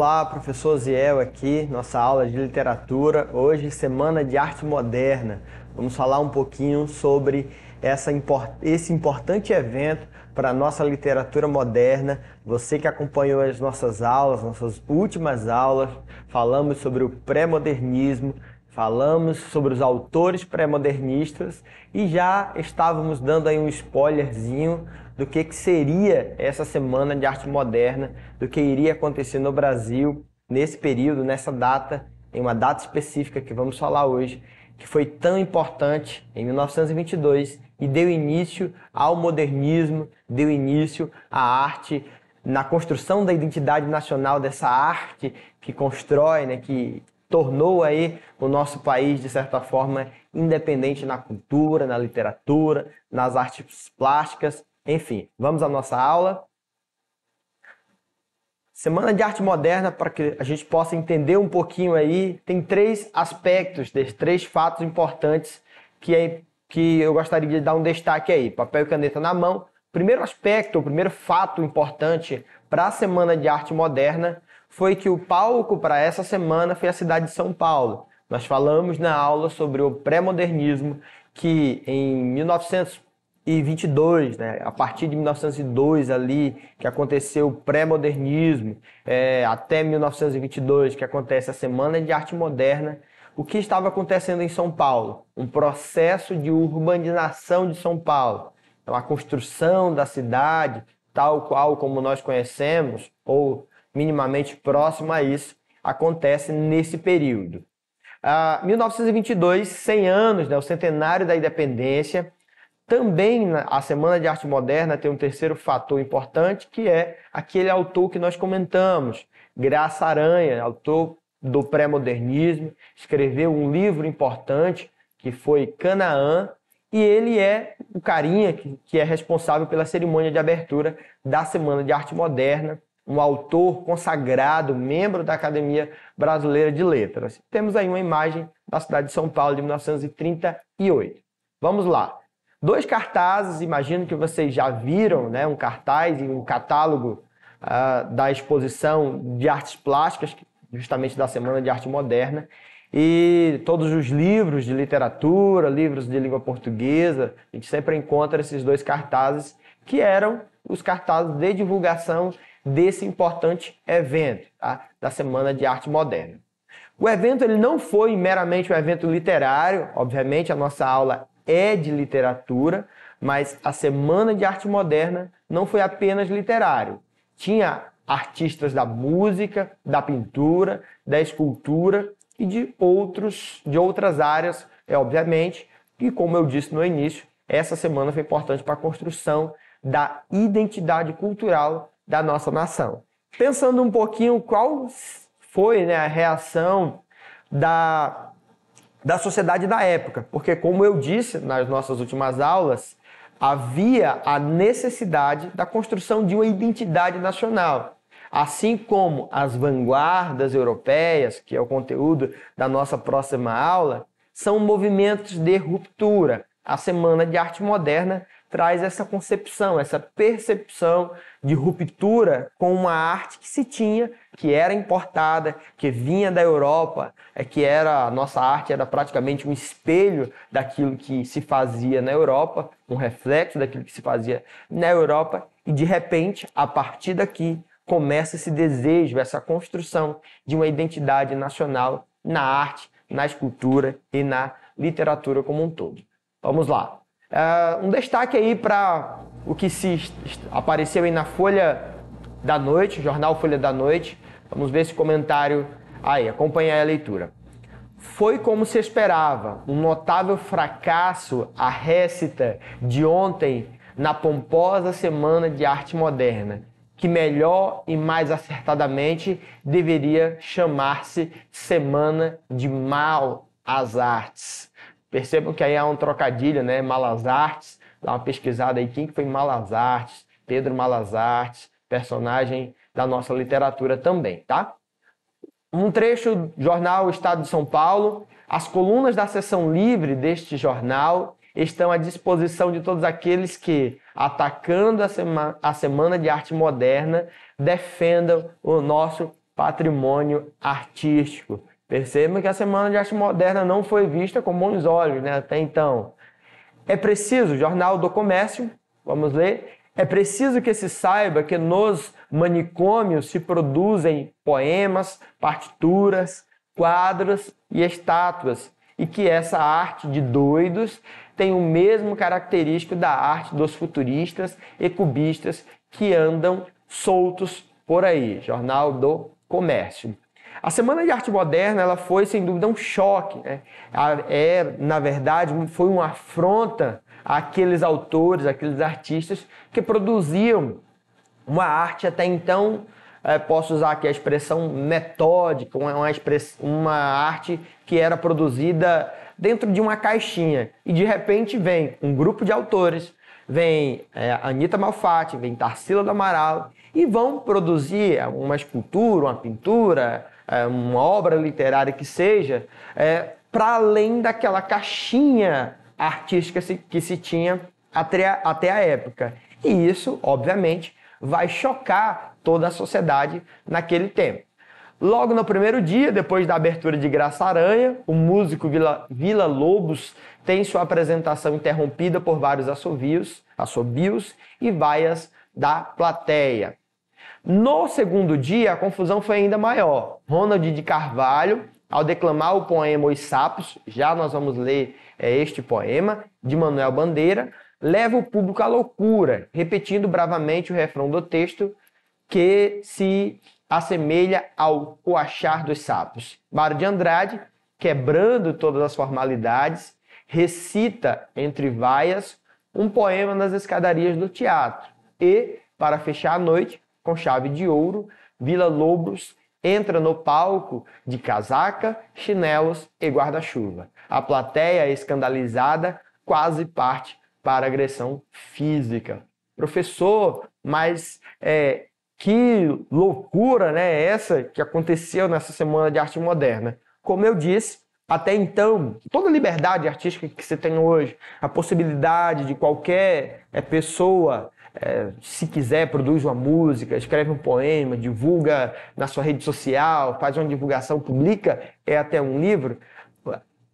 Olá, professor Ziel aqui, nossa aula de literatura, hoje Semana de Arte Moderna. Vamos falar um pouquinho sobre esse importante evento para a nossa literatura moderna. Você que acompanhou as nossas aulas, nossas últimas aulas, falamos sobre o pré-modernismo, falamos sobre os autores pré-modernistas e já estávamos dando aí um spoilerzinho do que seria essa Semana de Arte Moderna, do que iria acontecer no Brasil nesse período, nessa data, em uma data específica que vamos falar hoje, que foi tão importante em 1922 e deu início ao modernismo, deu início à arte, na construção da identidade nacional dessa arte que constrói, né, que tornou aí o nosso país, de certa forma, independente na cultura, na literatura, nas artes plásticas. Enfim, vamos à nossa aula. Semana de Arte Moderna, para que a gente possa entender um pouquinho aí, tem três aspectos, três fatos importantes que eu gostaria de dar um destaque aí. Papel e caneta na mão. Primeiro aspecto, o primeiro fato importante para a Semana de Arte Moderna foi que o palco para essa semana foi a cidade de São Paulo. Nós falamos na aula sobre o pré-modernismo, que em 1922, né, a partir de 1902 ali, que aconteceu o pré-modernismo, até 1922, que acontece a Semana de Arte Moderna, o que estava acontecendo em São Paulo? Um processo de urbanização de São Paulo. Então, a construção da cidade, tal qual como nós conhecemos, ou minimamente próximo a isso, acontece nesse período. 1922, 100 anos, né, o centenário da independência. Também a Semana de Arte Moderna tem um terceiro fator importante, que é aquele autor que nós comentamos, Graça Aranha, autor do pré-modernismo, escreveu um livro importante, que foi Canaã, e ele é o carinha que é responsável pela cerimônia de abertura da Semana de Arte Moderna, um autor consagrado, membro da Academia Brasileira de Letras. Temos aí uma imagem da cidade de São Paulo de 1938. Vamos lá. Dois cartazes, imagino que vocês já viram, né? Um cartaz e um catálogo da exposição de artes plásticas, justamente da Semana de Arte Moderna, e todos os livros de literatura, livros de língua portuguesa, a gente sempre encontra esses dois cartazes, que eram os cartazes de divulgação desse importante evento, tá? Da Semana de Arte Moderna. O evento ele não foi meramente um evento literário, obviamente a nossa aula é de literatura, mas a Semana de Arte Moderna não foi apenas literário. Tinha artistas da música, da pintura, da escultura e de outras áreas, obviamente, e como eu disse no início, essa semana foi importante para a construção da identidade cultural da nossa nação. Pensando um pouquinho qual foi, né, a reação da sociedade da época, porque como eu disse nas nossas últimas aulas, havia a necessidade da construção de uma identidade nacional, assim como as vanguardas europeias, que é o conteúdo da nossa próxima aula, são movimentos de ruptura. A Semana de Arte Moderna traz essa concepção, essa percepção de ruptura com uma arte que se tinha, que era importada, que vinha da Europa, a nossa arte era praticamente um espelho daquilo que se fazia na Europa, um reflexo daquilo que se fazia na Europa, e de repente, a partir daqui, começa esse desejo, essa construção de uma identidade nacional na arte, na escultura e na literatura como um todo. Vamos lá. Um destaque aí para o que apareceu aí na Folha da Noite, jornal Folha da Noite. Vamos ver esse comentário aí, acompanha aí a leitura. Foi como se esperava, um notável fracasso a récita de ontem na pomposa Semana de Arte Moderna, que melhor e mais acertadamente deveria chamar-se Semana de Mal às Artes. Percebam que aí há um trocadilho, né? Malas Artes, dá uma pesquisada aí, quem foi Malas Artes? Pedro Malas Artes, personagem da nossa literatura também, tá? Um trecho do jornal Estado de São Paulo, as colunas da seção livre deste jornal estão à disposição de todos aqueles que, atacando a Semana de Arte Moderna, defendam o nosso patrimônio artístico. Percebam que a Semana de Arte Moderna não foi vista com bons olhos, né, até então. É preciso, Jornal do Comércio, vamos ler, é preciso que se saiba que nos manicômios se produzem poemas, partituras, quadros e estátuas, e que essa arte de doidos tem o mesmo característico da arte dos futuristas e cubistas que andam soltos por aí. Jornal do Comércio. A Semana de Arte Moderna ela foi, sem dúvida, um choque, né? Na verdade, foi uma afronta àqueles autores, àqueles artistas que produziam uma arte até então, posso usar aqui a expressão metódica, uma arte que era produzida dentro de uma caixinha. E, de repente, vem um grupo de autores, vem Anita Malfatti, vem Tarsila do Amaral, e vão produzir uma escultura, uma pintura, uma obra literária que seja, para além daquela caixinha artística que se tinha até a época. E isso, obviamente, vai chocar toda a sociedade naquele tempo. Logo no primeiro dia, depois da abertura de Graça Aranha, o músico Vila Lobos tem sua apresentação interrompida por vários assobios e vaias da plateia. No segundo dia, a confusão foi ainda maior. Ronald de Carvalho, ao declamar o poema Os Sapos, já nós vamos ler este poema, de Manuel Bandeira, leva o público à loucura, repetindo bravamente o refrão do texto que se assemelha ao coachar dos sapos. Mário de Andrade, quebrando todas as formalidades, recita entre vaias um poema nas escadarias do teatro e, para fechar a noite, com chave de ouro, Vila Lobos entra no palco de casaca, chinelos e guarda-chuva. A plateia, escandalizada, quase parte para agressão física. Professor, mas que loucura, né, essa que aconteceu nessa Semana de Arte Moderna. Como eu disse, até então, toda a liberdade artística que você tem hoje, a possibilidade de qualquer pessoa, se quiser, produz uma música, escreve um poema, divulga na sua rede social, faz uma divulgação, publica até um livro.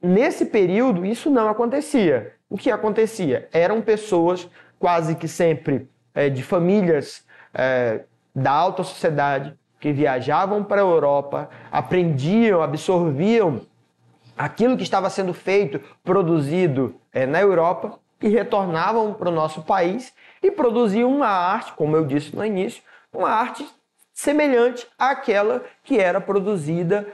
Nesse período, isso não acontecia. O que acontecia? Eram pessoas quase que sempre de famílias da alta sociedade que viajavam para a Europa, aprendiam, absorviam aquilo que estava sendo feito, produzido na Europa, e retornavam para o nosso país e produziam uma arte, como eu disse no início, uma arte semelhante àquela que era produzida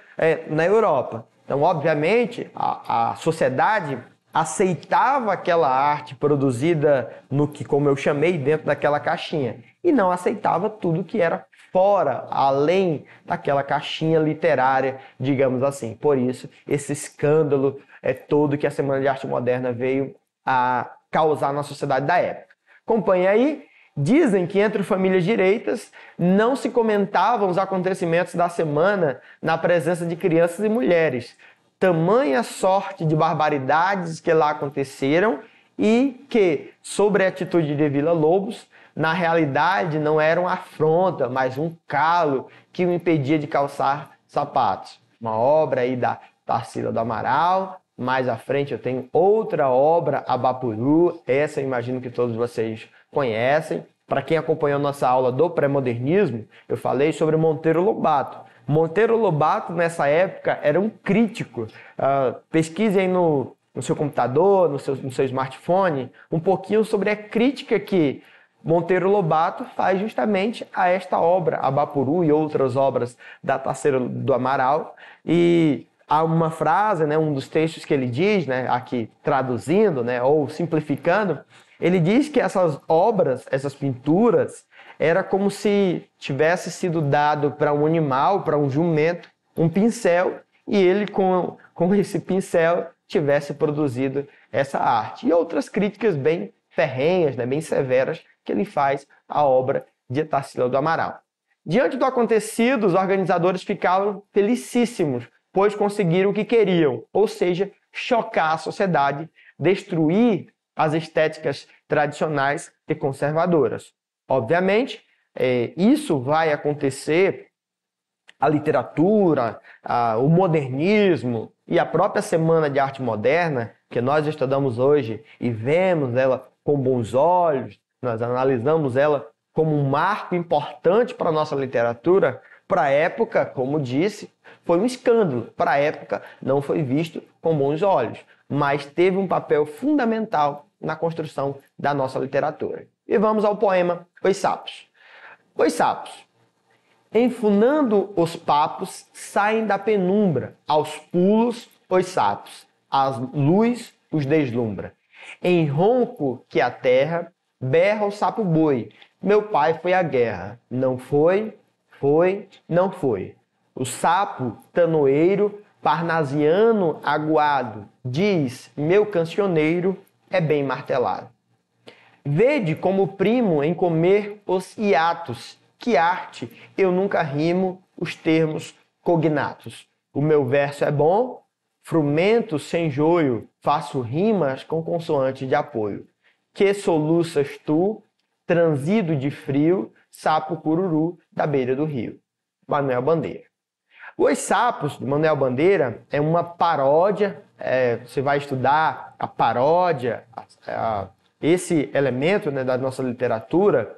na Europa. Então, obviamente, a sociedade aceitava aquela arte produzida no que, como eu chamei, dentro daquela caixinha, e não aceitava tudo que era fora, além daquela caixinha literária, digamos assim. Por isso, esse escândalo todo que a Semana de Arte Moderna veio a causar na sociedade da época. Acompanhe aí. Dizem que entre famílias direitas não se comentavam os acontecimentos da semana na presença de crianças e mulheres. Tamanha sorte de barbaridades que lá aconteceram e que, sobre a atitude de Vila Lobos, na realidade não era uma afronta, mas um calo que o impedia de calçar sapatos. Uma obra aí da Tarsila do Amaral. Mais à frente eu tenho outra obra, Abapuru. Essa eu imagino que todos vocês conhecem. Para quem acompanhou nossa aula do pré-modernismo, eu falei sobre Monteiro Lobato. Monteiro Lobato, nessa época, era um crítico. Pesquise aí no seu computador, no seu smartphone, um pouquinho sobre a crítica que Monteiro Lobato faz justamente a esta obra, Abapuru e outras obras da Tarsila do Amaral. E há uma frase, né, um dos textos que ele diz, né, aqui traduzindo, né, ou simplificando, ele diz que essas obras, essas pinturas, era como se tivesse sido dado para um animal, para um jumento, um pincel, e ele com esse pincel tivesse produzido essa arte. E outras críticas bem ferrenhas, né, bem severas, que ele faz à obra de Tarsila do Amaral. Diante do acontecido, os organizadores ficaram felicíssimos, pois conseguiram o que queriam, ou seja, chocar a sociedade, destruir as estéticas tradicionais e conservadoras. Obviamente, isso vai acontecer a literatura, o modernismo e a própria Semana de Arte Moderna, que nós estudamos hoje e vemos ela com bons olhos, nós analisamos ela como um marco importante para a nossa literatura, para a época, como disse, foi um escândalo. Para a época, não foi visto com bons olhos, mas teve um papel fundamental na construção da nossa literatura. E vamos ao poema Os Sapos. Os sapos, enfunando os papos, saem da penumbra, aos pulos os sapos, a luz os deslumbra. Em ronco que a terra, berra o sapo boi, meu pai foi à guerra, não foi, não foi. O sapo tanoeiro, parnasiano aguado, diz, meu cancioneiro é bem martelado. Vede como primo em comer os hiatos, que arte eu nunca rimo os termos cognatos. O meu verso é bom, frumento sem joio, faço rimas com consoante de apoio. Que soluças tu, transido de frio, sapo cururu da beira do rio. Manuel Bandeira. Os Sapos, do Manuel Bandeira, é uma paródia, você vai estudar a paródia, esse elemento, né, da nossa literatura,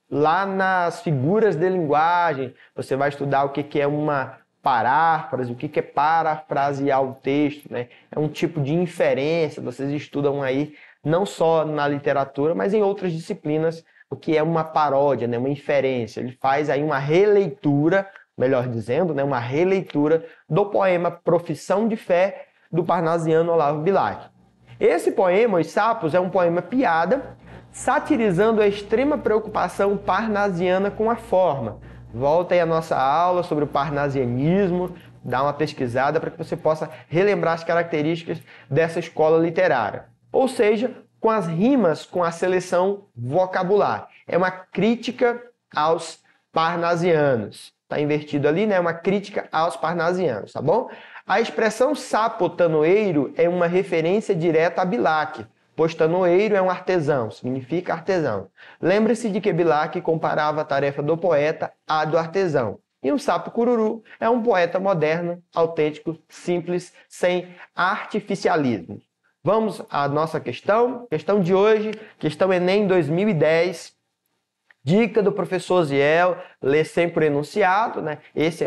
lá nas figuras de linguagem. Você vai estudar o que é uma paráfrase, o que é parafrasear o texto, né? É um tipo de inferência, vocês estudam aí não só na literatura, mas em outras disciplinas, o que é uma paródia, né? Uma inferência. Ele faz aí uma releitura, melhor dizendo, né? Uma releitura do poema Profissão de Fé, do parnasiano Olavo Bilac. Esse poema, Os Sapos, é um poema piada, satirizando a extrema preocupação parnasiana com a forma. Volta aí a nossa aula sobre o parnasianismo, dá uma pesquisada para que você possa relembrar as características dessa escola literária. Ou seja, com as rimas, com a seleção vocabular. É uma crítica aos parnasianos. Está invertido ali, né? Uma crítica aos parnasianos, tá bom? A expressão sapo tanoeiro é uma referência direta a Bilac, pois tanoeiro é um artesão, significa artesão. Lembre-se de que Bilac comparava a tarefa do poeta à do artesão. E o sapo cururu é um poeta moderno, autêntico, simples, sem artificialismo. Vamos à nossa questão. Questão de hoje, questão Enem 2010. Dica do professor Ziel, lê sempre o enunciado, né? Essa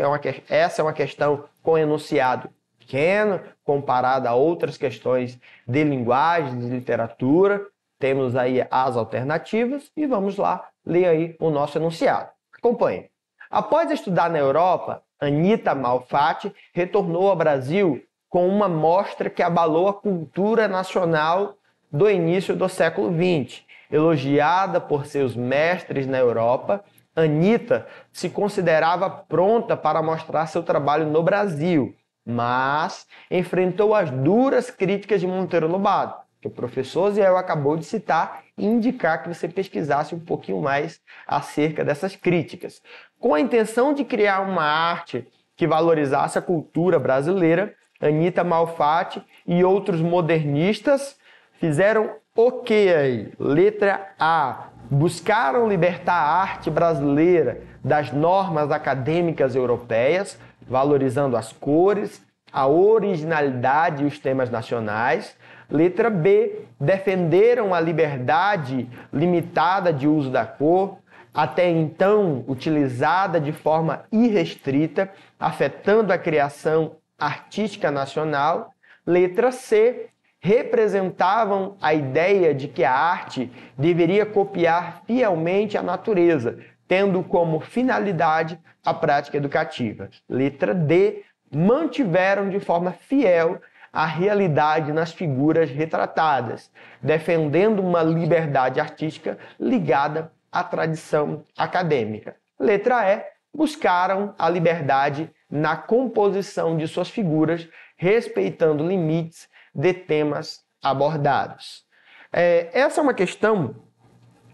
é uma questão com enunciado pequeno, comparada a outras questões de linguagem, de literatura. Temos aí as alternativas e vamos lá ler aí o nosso enunciado. Acompanhe. Após estudar na Europa, Anita Malfatti retornou ao Brasil com uma mostra que abalou a cultura nacional do início do século XX. Elogiada por seus mestres na Europa, Anita se considerava pronta para mostrar seu trabalho no Brasil, mas enfrentou as duras críticas de Monteiro Lobato, que o professor Ziel acabou de citar e indicar que você pesquisasse um pouquinho mais acerca dessas críticas. Com a intenção de criar uma arte que valorizasse a cultura brasileira, Anita Malfatti e outros modernistas fizeram o que aí? Letra A. Buscaram libertar a arte brasileira das normas acadêmicas europeias, valorizando as cores, a originalidade e os temas nacionais. Letra B. Defenderam a liberdade limitada de uso da cor, até então utilizada de forma irrestrita, afetando a criação artística nacional. Letra C. Representavam a ideia de que a arte deveria copiar fielmente a natureza, tendo como finalidade a prática educativa. Letra D. Mantiveram de forma fiel a realidade nas figuras retratadas, defendendo uma liberdade artística ligada à tradição acadêmica. Letra E. Buscaram a liberdade na composição de suas figuras, respeitando limites de temas abordados. Essa é uma questão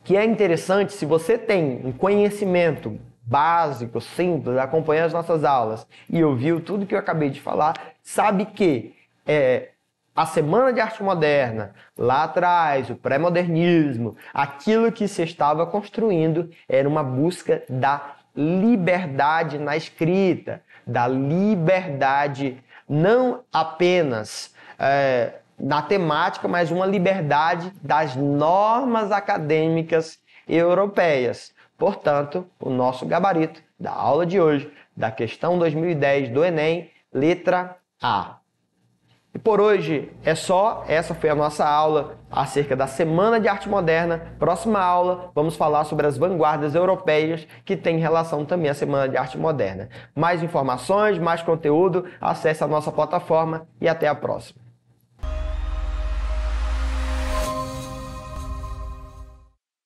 que é interessante se você tem um conhecimento básico, simples, acompanhando as nossas aulas e ouviu tudo que eu acabei de falar, sabe que a Semana de Arte Moderna, lá atrás, o pré-modernismo, aquilo que se estava construindo era uma busca da liberdade na escrita, da liberdade, não apenas na temática, mas uma liberdade das normas acadêmicas europeias. Portanto, o nosso gabarito da aula de hoje, da questão 2010 do Enem, letra A. E por hoje é só, essa foi a nossa aula acerca da Semana de Arte Moderna. Próxima aula, vamos falar sobre as vanguardas europeias, que tem relação também à Semana de Arte Moderna. Mais informações, mais conteúdo, acesse a nossa plataforma e até a próxima.